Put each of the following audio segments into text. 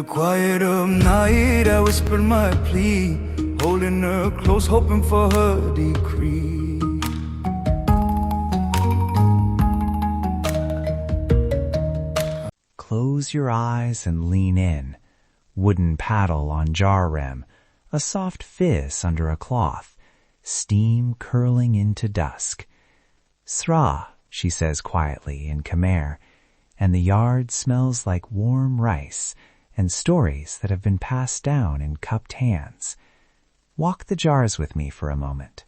quiet of night, I whispered my plea, holding her close, hoping for her decree. Close your eyes and lean in. Wooden paddle on jar rim, a soft fizz under a cloth, steam curling into dusk. Sra, she says quietly in Khmer, and the yard smells like warm rice and stories that have been passed down in cupped hands. Walk the jars with me for a moment.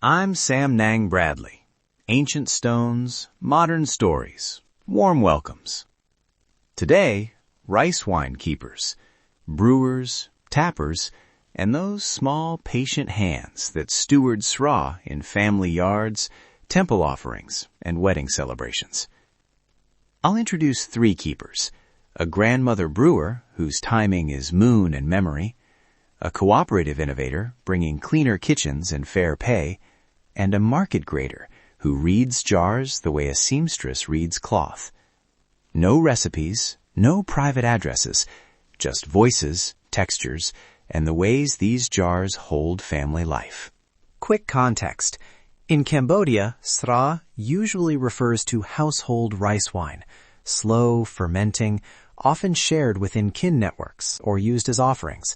I'm Sam Nang Bradley. Ancient stones, modern stories, warm welcomes. Today, rice wine keepers, brewers, tappers, and those small, patient hands that steward sra in family yards, temple offerings, and wedding celebrations. I'll introduce 3 keepers: a grandmother brewer whose timing is moon and memory, a cooperative innovator bringing cleaner kitchens and fair pay, and a market grader who reads jars the way a seamstress reads cloth. No recipes, no private addresses, just voices, textures, and the ways these jars hold family life. Quick context. In Cambodia, sra usually refers to household rice wine, slow, fermenting, often shared within kin networks or used as offerings.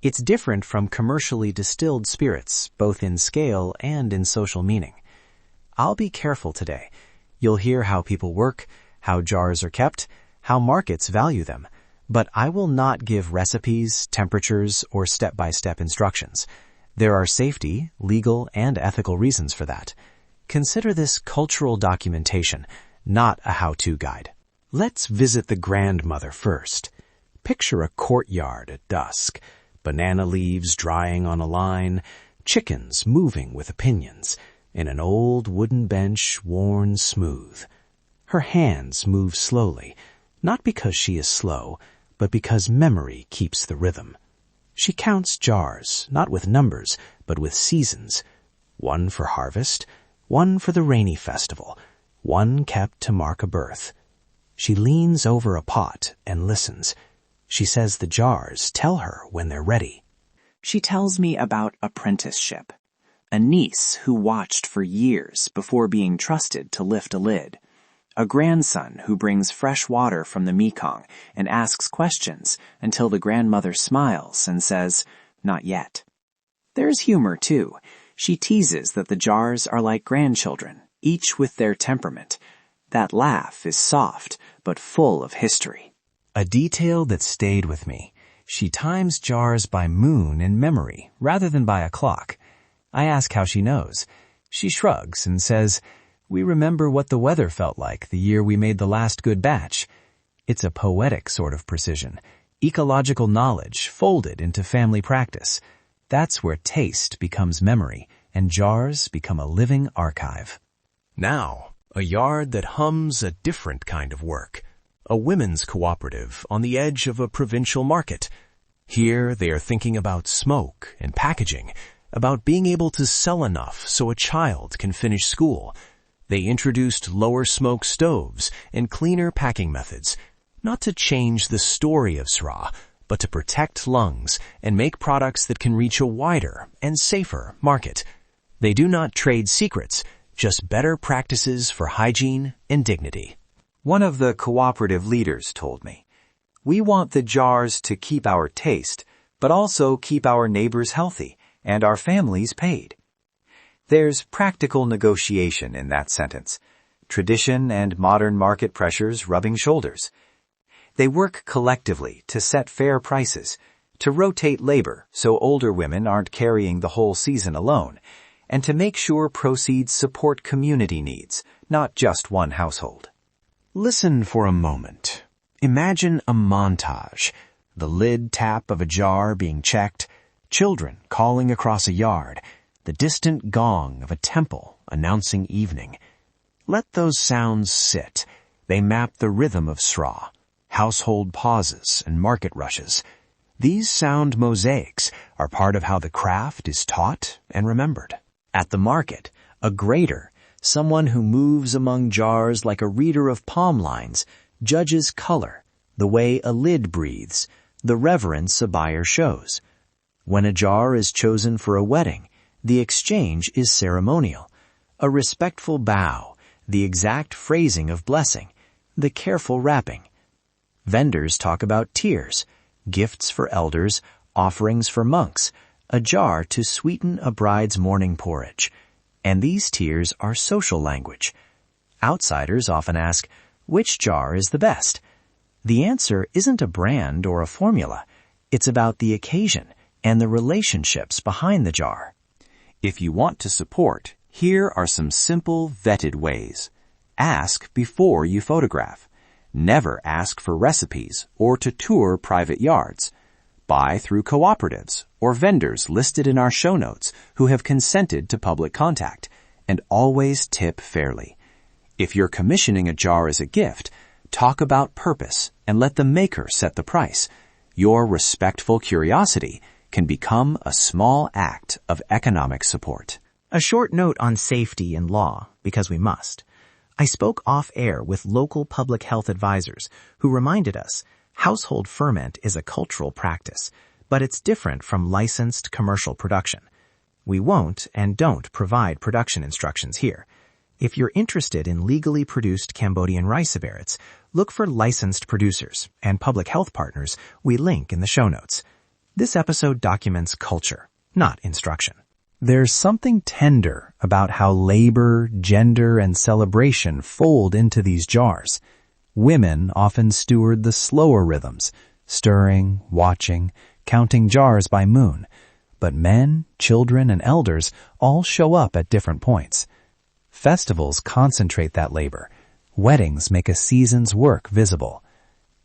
It's different from commercially distilled spirits, both in scale and in social meaning. I'll be careful today. You'll hear how people work, how jars are kept, how markets value them, but I will not give recipes, temperatures, or step-by-step instructions. There are safety, legal, and ethical reasons for that. Consider this cultural documentation, not a how-to guide. Let's visit the grandmother first. Picture a courtyard at dusk, banana leaves drying on a line, chickens moving with opinions, and an old wooden bench worn smooth. Her hands move slowly, not because she is slow, but because memory keeps the rhythm. She counts jars, not with numbers, but with seasons. One for harvest, one for the rainy festival, one kept to mark a birth. She leans over a pot and listens. She says the jars tell her when they're ready. She tells me about apprenticeship, a niece who watched for years before being trusted to lift a lid, a grandson who brings fresh water from the Mekong and asks questions until the grandmother smiles and says, "Not yet." There's humor, too. She teases that the jars are like grandchildren, each with their temperament. That laugh is soft, but full of history. A detail that stayed with me. She times jars by moon and memory, rather than by a clock. I ask how she knows. She shrugs and says, "We remember what the weather felt like the year we made the last good batch." It's a poetic sort of precision, ecological knowledge folded into family practice. That's where taste becomes memory, and jars become a living archive. Now, a yard that hums a different kind of work. A women's cooperative on the edge of a provincial market. Here they are thinking about smoke and packaging, about being able to sell enough so a child can finish school. They introduced lower smoke stoves and cleaner packing methods, not to change the story of sra, but to protect lungs and make products that can reach a wider and safer market. They do not trade secrets, just better practices for hygiene and dignity. One of the cooperative leaders told me, "We want the jars to keep our taste, but also keep our neighbors healthy and our families paid." There's practical negotiation in that sentence. Tradition and modern market pressures rubbing shoulders. They work collectively to set fair prices, to rotate labor so older women aren't carrying the whole season alone, and to make sure proceeds support community needs, not just one household. Listen for a moment. Imagine a montage. The lid tap of a jar being checked, children calling across a yard, the distant gong of a temple announcing evening. Let those sounds sit. They map the rhythm of sra, household pauses and market rushes. These sound mosaics are part of how the craft is taught and remembered. At the market, a grader, someone who moves among jars like a reader of palm lines, judges color, the way a lid breathes, the reverence a buyer shows. When a jar is chosen for a wedding, the exchange is ceremonial. A respectful bow, the exact phrasing of blessing, the careful wrapping. Vendors talk about tears, gifts for elders, offerings for monks, a jar to sweeten a bride's morning porridge. And these tears are social language. Outsiders often ask, which jar is the best? The answer isn't a brand or a formula. It's about the occasion and the relationships behind the jar. If you want to support, here are some simple, vetted ways. Ask before you photograph. Never ask for recipes or to tour private yards. Buy through cooperatives or vendors listed in our show notes who have consented to public contact. And always tip fairly. If you're commissioning a jar as a gift, talk about purpose and let the maker set the price. Your respectful curiosity can become a small act of economic support. A short note on safety and law, because we must. I spoke off-air with local public health advisors who reminded us household ferment is a cultural practice, but it's different from licensed commercial production. We won't and don't provide production instructions here. If you're interested in legally produced Cambodian rice aberrats, look for licensed producers and public health partners we link in the show notes. This episode documents culture, not instruction. There's something tender about how labor, gender, and celebration fold into these jars. Women often steward the slower rhythms, stirring, watching, counting jars by moon. But men, children, and elders all show up at different points. Festivals concentrate that labor. Weddings make a season's work visible.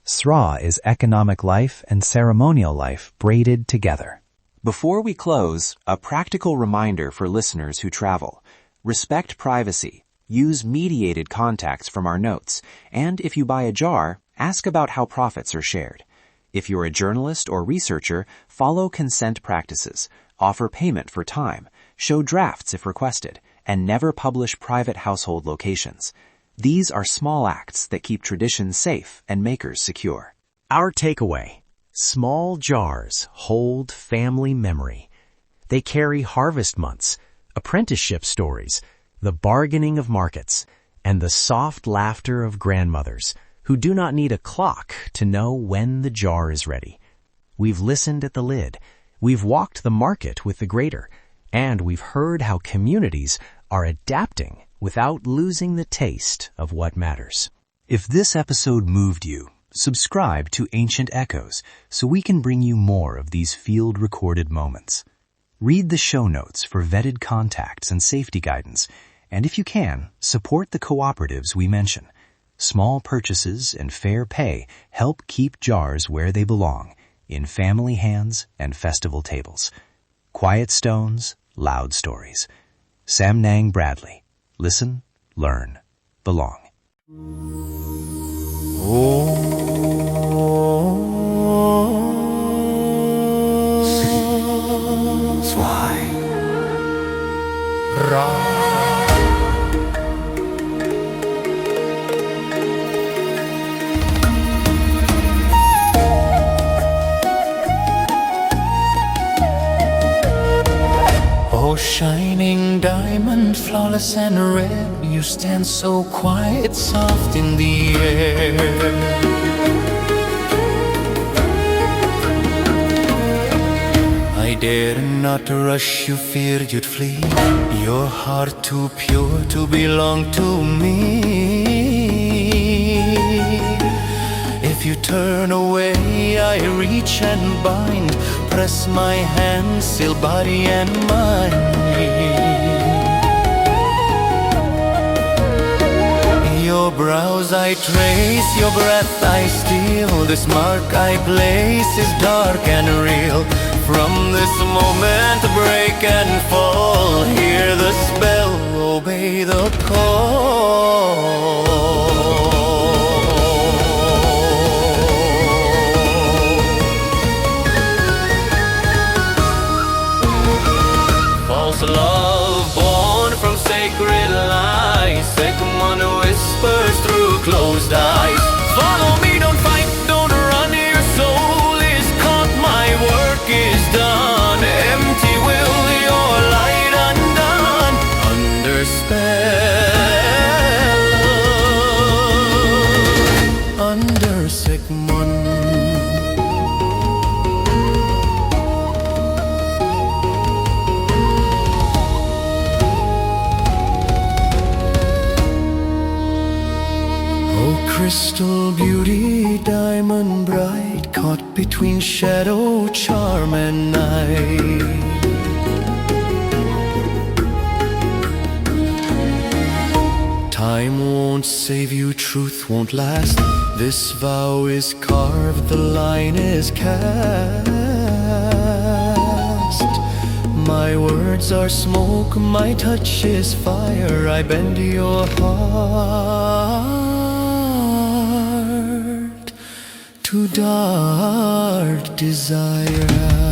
Sra is economic life and ceremonial life braided together. Before we close, a practical reminder for listeners who travel. Respect privacy. Use mediated contacts from our notes. And if you buy a jar, ask about how profits are shared. If you're a journalist or researcher, follow consent practices. Offer payment for time. Show drafts if requested. And never publish private household locations. These are small acts that keep traditions safe and makers secure. Our takeaway. Small jars hold family memory. They carry harvest months, apprenticeship stories, the bargaining of markets, and the soft laughter of grandmothers who do not need a clock to know when the jar is ready. We've listened at the lid. We've walked the market with the grater. And we've heard how communities are adapting without losing the taste of what matters. If this episode moved you, subscribe to Ancient Echoes so we can bring you more of these field-recorded moments. Read the show notes for vetted contacts and safety guidance, and if you can, support the cooperatives we mention. Small purchases and fair pay help keep jars where they belong, in family hands and festival tables. Quiet stones, loud stories. Sam Nang Bradley. Listen, learn, belong. Oh, shining diamond, flawless and red, you stand so quiet, soft in the air. I dared not to rush you, feared you'd flee. Your heart too pure to belong to me. If you turn away, I reach and bind, press my hand, still body and mind. Your brows I trace, your breath I steal. This mark I place is dark and real. From this moment break and fall, hear the spell, obey the call. False love born from sacred lies, second one whispers through closed eyes. Follow me, don't fight, don't run, your soul is Crystal beauty, diamond bright, caught between shadow, charm, and night. Time won't save you, truth won't last. This vow is carved, the line is cast. My words are smoke, my touch is fire. I bend your heart to dark desire.